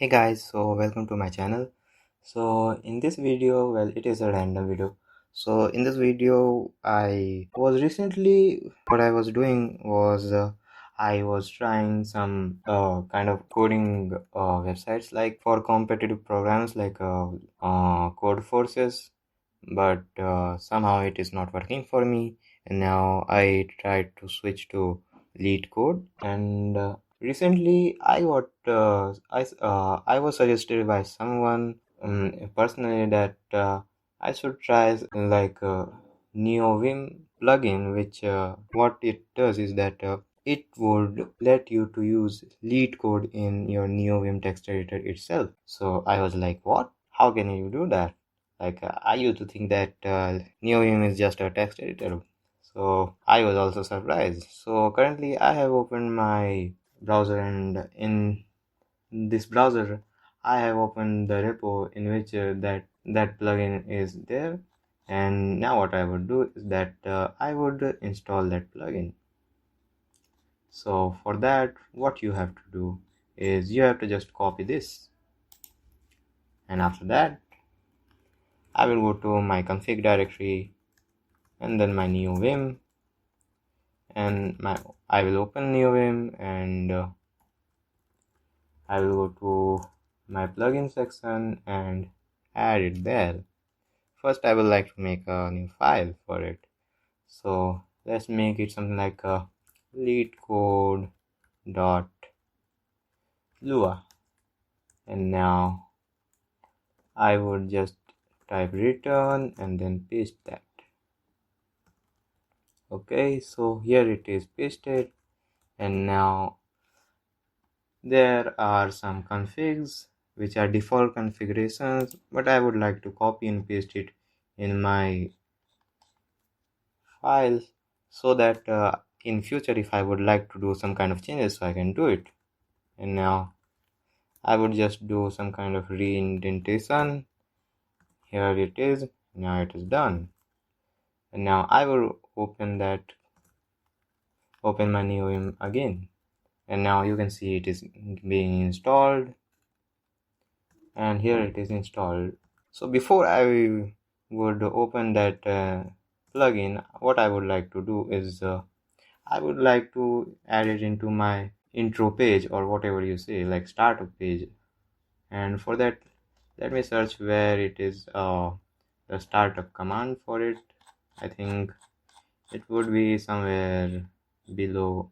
Hey guys, so welcome to my channel. So in this video, well, it is a random video. So in this video, I was recently, what I was doing was I was trying some kind of coding websites like for competitive programs like code forces, but somehow it is not working for me, and now I tried to switch to Leetcode. And recently I got I was suggested by someone personally that I should try like Neovim plugin, which what it does is that it would let you to use Leetcode in your Neovim text editor itself. So I was like, what? How can you do that? Like I used to think that Neovim is just a text editor. So I was also surprised. So currently I have opened my browser, and in this browser I have opened the repo in which that plugin is there. And now what I would do is that I would install that plugin. So for that, what you have to do is you have to just copy this, and after that I will go to my config directory and then my Neovim, and I will open Neovim, and I will go to my plugin section and add it there. First I would like to make a new file for it. So let's make it something like a leetcode.lua, and now I would just type return and then paste that. Okay, so here it is pasted, and now there are some configs which are default configurations, but I would like to copy and paste it in my file so that in future if I would like to do some kind of changes, so I can do it. And now I would just do some kind of reindentation. Here it is. Now it is done. And now I will open my Neovim again, and now you can see it is being installed, and here it is installed. So before I would open that plugin, what I would like to do is I would like to add it into my intro page, or whatever you say, like startup page. And for that, let me search where it is the startup command for it. I think it would be somewhere below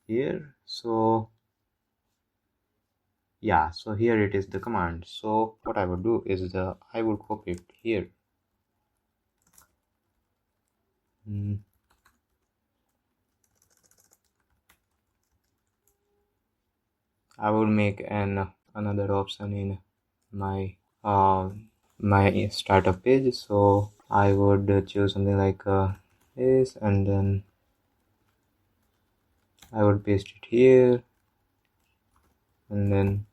here. So yeah, so here it is the command. So what I would do is I would copy it here. I would make another option in my my startup page. So I would choose something like this, and then I would paste it here, and then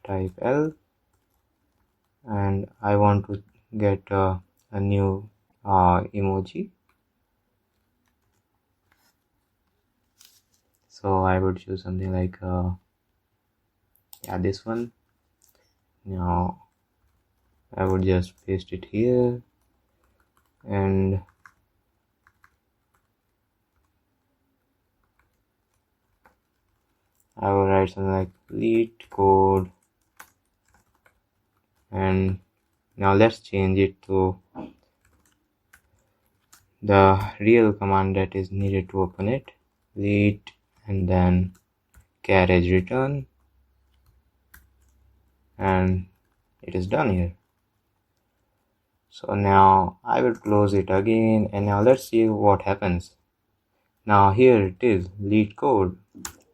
type L, and I want to get a new emoji. So I would choose something like yeah, this one. Now I would just paste it here, and I will write something like Leetcode, and now let's change it to the real command that is needed to open it. Leet and then carriage return, and it is done here. So now I will close it again, and now let's see what happens. Now here it is, Leetcode.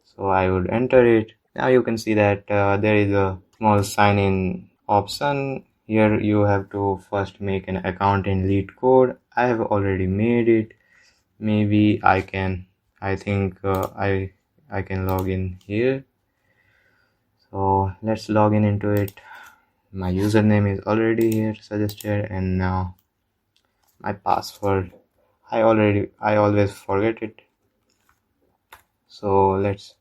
So I would enter it. Now you can see that there is a small sign in option. Here you have to first make an account in Leetcode. I have already made it. Maybe I think I can log in here. So let's log in into it. My username is already here suggested, and now my password, I always forget it. So let's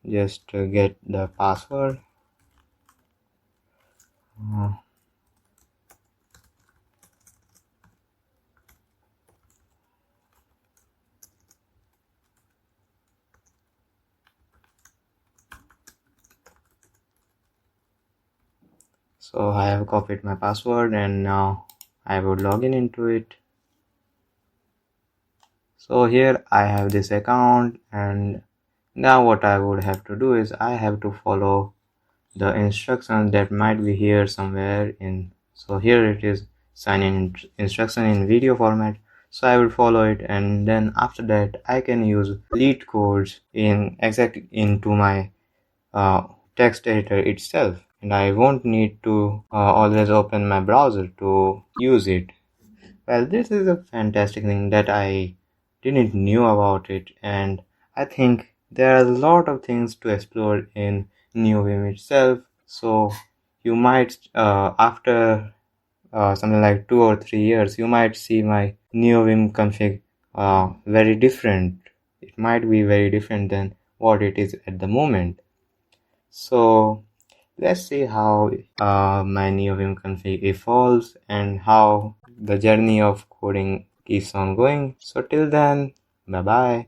just get the password. So I have copied my password and now I would log in into it. So here I have this account, and now what I would have to do is I have to follow the instructions that might be here somewhere in. So here it is, sign in instruction in video format. So I will follow it, and then after that I can use Leetcodes into my text editor itself, and I won't need to always open my browser to use it. Well, this is a fantastic thing that I didn't knew about it, and I think there are a lot of things to explore in Neovim itself. So you might, after something like 2 or 3 years, you might see my Neovim config very different. It might be very different than what it is at the moment. So let's see how my Neovim config evolves and how the journey of coding keeps on going. So till then, bye bye.